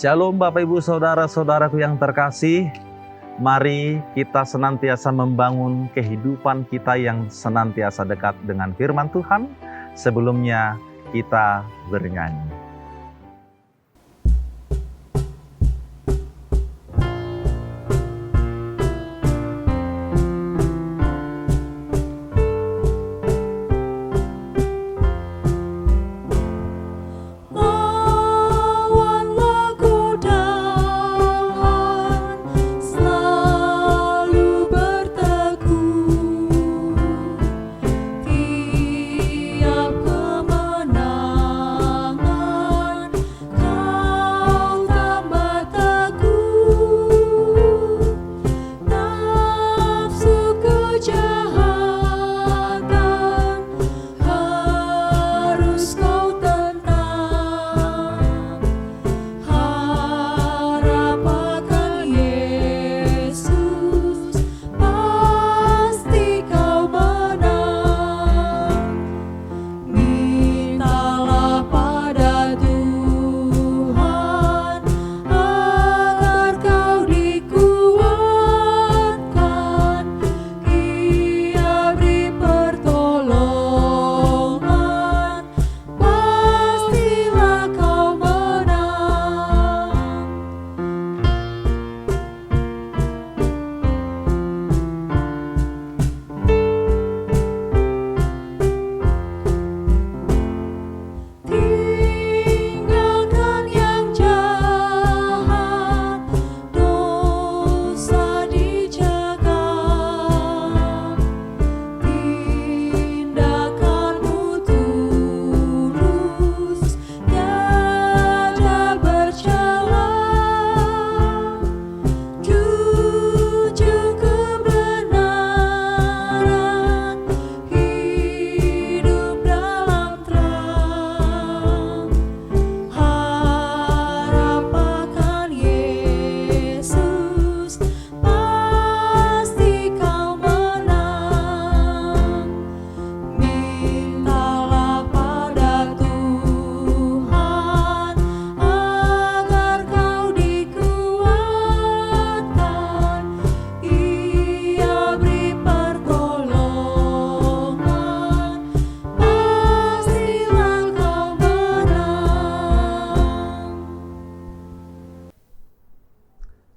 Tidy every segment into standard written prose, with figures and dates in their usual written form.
Shalom Bapak Ibu Saudara-saudaraku yang terkasih. Mari kita senantiasa membangun kehidupan kita yang senantiasa dekat dengan firman Tuhan. Sebelumnya kita bernyanyi.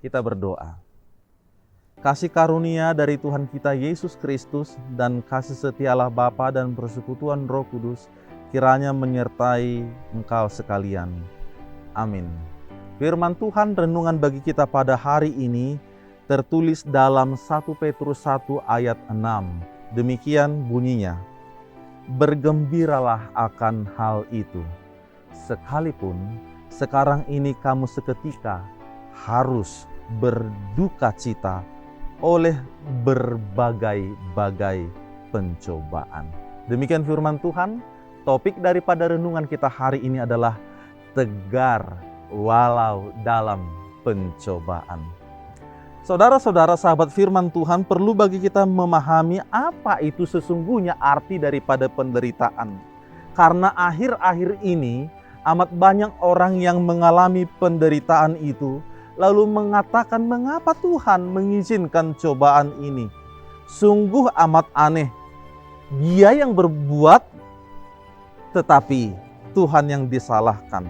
Kita berdoa. Kasih karunia dari Tuhan kita Yesus Kristus dan kasih setia Allah Bapa dan persekutuan Roh Kudus kiranya menyertai engkau sekalian. Amin. Firman Tuhan renungan bagi kita pada hari ini tertulis dalam 1 Petrus 1 ayat 6. Demikian bunyinya. Bergembiralah akan hal itu, sekalipun sekarang ini kamu seketika harus berduka cita oleh berbagai-bagai pencobaan. Demikian firman Tuhan. Topik daripada renungan kita hari ini adalah tegar walau dalam pencobaan. Saudara-saudara, sahabat firman Tuhan, perlu bagi kita memahami apa itu sesungguhnya arti daripada penderitaan. Karena akhir-akhir ini amat banyak orang yang mengalami penderitaan itu lalu mengatakan, mengapa Tuhan mengizinkan cobaan ini? Sungguh amat aneh. Dia yang berbuat, tetapi Tuhan yang disalahkan.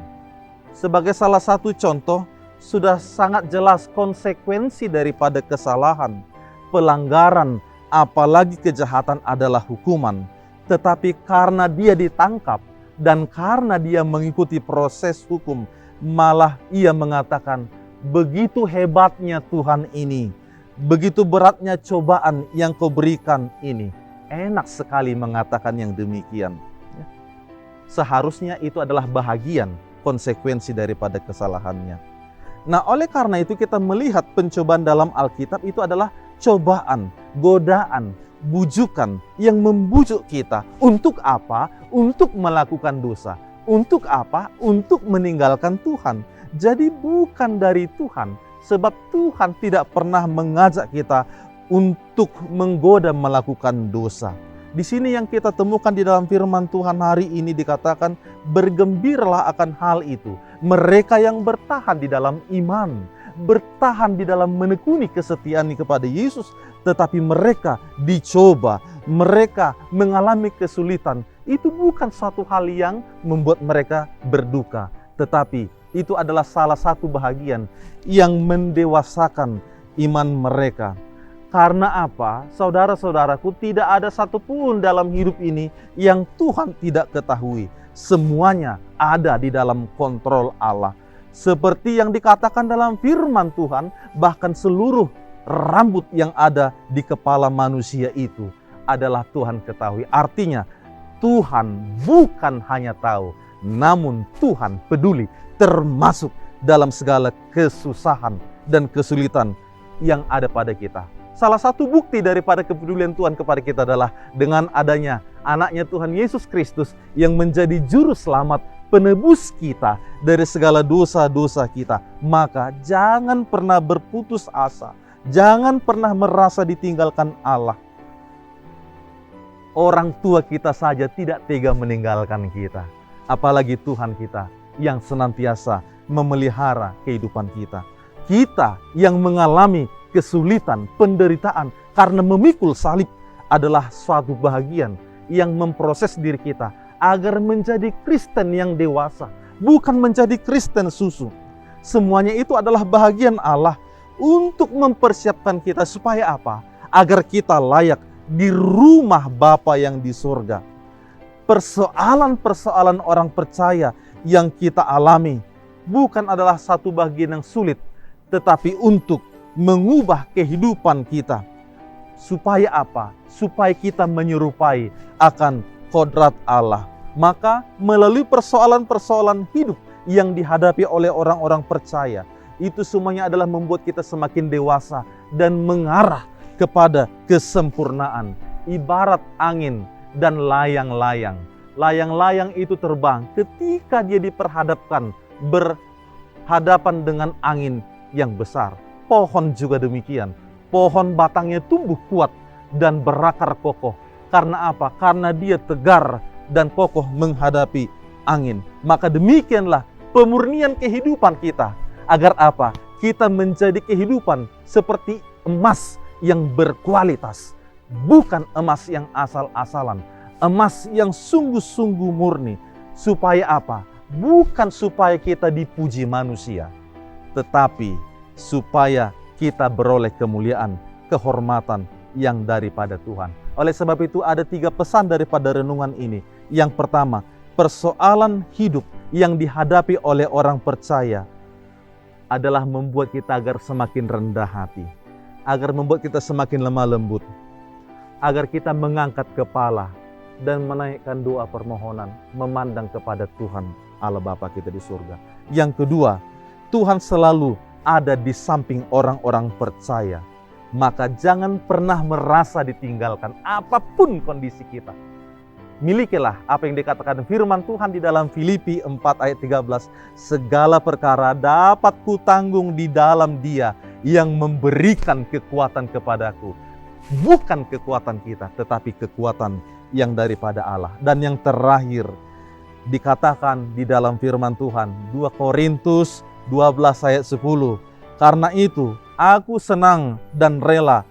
Sebagai salah satu contoh, sudah sangat jelas konsekuensi daripada kesalahan. Pelanggaran, apalagi kejahatan adalah hukuman. Tetapi karena dia ditangkap dan karena dia mengikuti proses hukum, malah ia mengatakan, begitu hebatnya Tuhan ini, begitu beratnya cobaan yang kau berikan ini. Enak sekali mengatakan yang demikian. Seharusnya itu adalah bahagian konsekuensi daripada kesalahannya. Nah, oleh karena itu kita melihat pencobaan dalam Alkitab itu adalah cobaan, godaan, bujukan yang membujuk kita. Untuk apa? Untuk melakukan dosa. Untuk apa? Untuk meninggalkan Tuhan. Jadi bukan dari Tuhan, sebab Tuhan tidak pernah mengajak kita untuk menggoda melakukan dosa. Di sini yang kita temukan di dalam firman Tuhan hari ini dikatakan, bergembiralah akan hal itu. Mereka yang bertahan di dalam iman, bertahan di dalam menekuni kesetiaan kepada Yesus, tetapi mereka dicoba, mereka mengalami kesulitan. Itu bukan suatu hal yang membuat mereka berduka, tetapi itu adalah salah satu bahagian yang mendewasakan iman mereka. Karena apa? Saudara-saudaraku, tidak ada satupun dalam hidup ini yang Tuhan tidak ketahui. Semuanya ada di dalam kontrol Allah. Seperti yang dikatakan dalam firman Tuhan, bahkan seluruh rambut yang ada di kepala manusia itu adalah Tuhan ketahui. Artinya, Tuhan bukan hanya tahu, namun Tuhan peduli, termasuk dalam segala kesusahan dan kesulitan yang ada pada kita. Salah satu bukti daripada kepedulian Tuhan kepada kita adalah dengan adanya anaknya Tuhan Yesus Kristus yang menjadi juru selamat, penebus kita dari segala dosa-dosa kita. Maka jangan pernah berputus asa, jangan pernah merasa ditinggalkan Allah. Orang tua kita saja tidak tega meninggalkan kita, apalagi Tuhan kita yang senantiasa memelihara kehidupan kita. Kita yang mengalami kesulitan, penderitaan karena memikul salib adalah suatu bahagian yang memproses diri kita agar menjadi Kristen yang dewasa, bukan menjadi Kristen susu. Semuanya itu adalah bahagian Allah untuk mempersiapkan kita supaya apa? Agar kita layak di rumah Bapa yang di surga. Persoalan-persoalan orang percaya yang kita alami bukan adalah satu bagian yang sulit, tetapi untuk mengubah kehidupan kita. Supaya apa? Supaya kita menyerupai akan kodrat Allah. Maka melalui persoalan-persoalan hidup yang dihadapi oleh orang-orang percaya, itu semuanya adalah membuat kita semakin dewasa dan mengarah kepada kesempurnaan. Ibarat angin dan layang-layang. Layang-layang itu terbang ketika dia diperhadapkan berhadapan dengan angin yang besar. Pohon juga demikian. Pohon batangnya tumbuh kuat dan berakar kokoh. Karena apa? Karena dia tegar dan kokoh menghadapi angin. Maka demikianlah pemurnian kehidupan kita. Agar apa? Kita menjadi kehidupan seperti emas yang berkualitas. Bukan emas yang asal-asalan. Emas yang sungguh-sungguh murni. Supaya apa? Bukan supaya kita dipuji manusia, tetapi supaya kita beroleh kemuliaan, kehormatan yang daripada Tuhan. Oleh sebab itu ada 3 pesan daripada renungan ini. Yang pertama, persoalan hidup yang dihadapi oleh orang percaya adalah membuat kita agar semakin rendah hati, agar membuat kita semakin lemah lembut, agar kita mengangkat kepala dan menaikkan doa permohonan, memandang kepada Tuhan Allah Bapa kita di surga. Yang kedua, Tuhan selalu ada di samping orang-orang percaya. Maka jangan pernah merasa ditinggalkan apapun kondisi kita. Milikilah apa yang dikatakan firman Tuhan di dalam Filipi 4 ayat 13. Segala perkara dapat kutanggung di dalam Dia yang memberikan kekuatan kepadaku. Bukan kekuatan kita, tetapi kekuatan yang daripada Allah. Dan yang terakhir dikatakan di dalam firman Tuhan 2 Korintus 12 ayat 10. Karena itu aku senang dan rela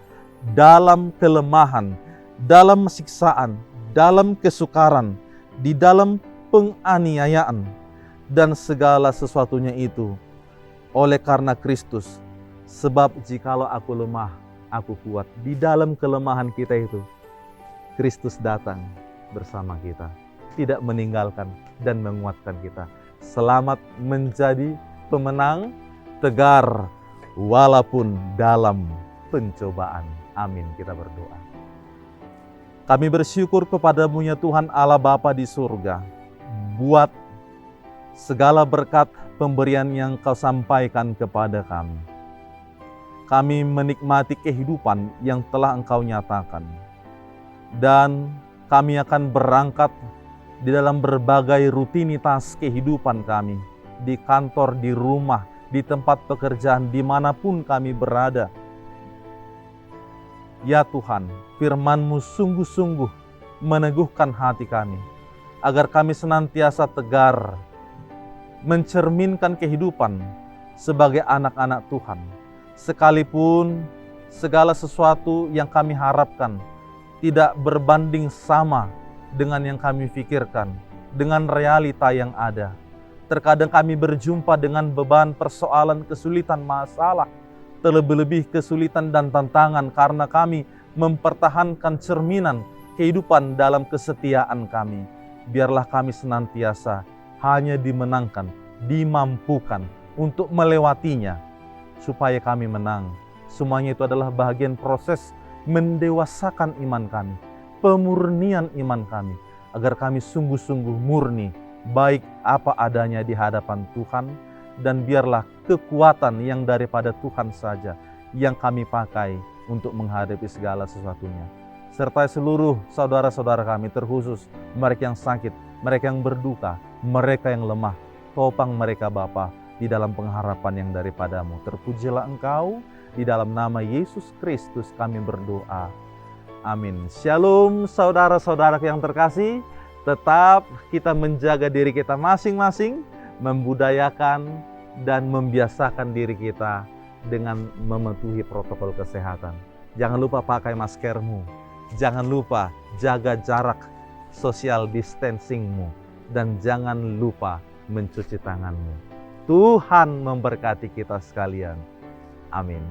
dalam kelemahan, dalam siksaan, dalam kesukaran, di dalam penganiayaan, dan segala sesuatunya itu oleh karena Kristus. Sebab jikalau aku lemah, aku kuat. Di dalam kelemahan kita itu, Kristus datang bersama kita, tidak meninggalkan dan menguatkan kita. Selamat menjadi pemenang, tegar walaupun dalam pencobaan. Amin. Kita berdoa. Kami bersyukur kepadamu ya Tuhan Allah Bapa di surga, buat segala berkat pemberian yang Kau sampaikan kepada kami. Kami menikmati kehidupan yang telah Engkau nyatakan. Dan kami akan berangkat di dalam berbagai rutinitas kehidupan kami, di kantor, di rumah, di tempat pekerjaan, dimanapun kami berada. Ya Tuhan, firman-Mu sungguh-sungguh meneguhkan hati kami, agar kami senantiasa tegar, mencerminkan kehidupan sebagai anak-anak Tuhan. Sekalipun segala sesuatu yang kami harapkan tidak berbanding sama dengan yang kami pikirkan, dengan realita yang ada. Terkadang kami berjumpa dengan beban persoalan, kesulitan, masalah, terlebih-lebih kesulitan dan tantangan karena kami mempertahankan cerminan kehidupan dalam kesetiaan kami. Biarlah kami senantiasa hanya dimenangkan, dimampukan untuk melewatinya, supaya kami menang. Semuanya itu adalah bagian proses mendewasakan iman kami, pemurnian iman kami, agar kami sungguh-sungguh murni, baik apa adanya di hadapan Tuhan, dan biarlah kekuatan yang daripada Tuhan saja yang kami pakai untuk menghadapi segala sesuatunya. Serta seluruh saudara-saudara kami, terkhusus mereka yang sakit, mereka yang berduka, mereka yang lemah, topang mereka Bapa di dalam pengharapan yang daripadamu. Terpujilah Engkau, di dalam nama Yesus Kristus kami berdoa. Amin. Shalom saudara-saudara yang terkasih, tetap kita menjaga diri kita masing-masing, membudayakan dan membiasakan diri kita dengan mematuhi protokol kesehatan. Jangan lupa pakai maskermu, jangan lupa jaga jarak social distancingmu, dan jangan lupa mencuci tanganmu. Tuhan memberkati kita sekalian. Amin.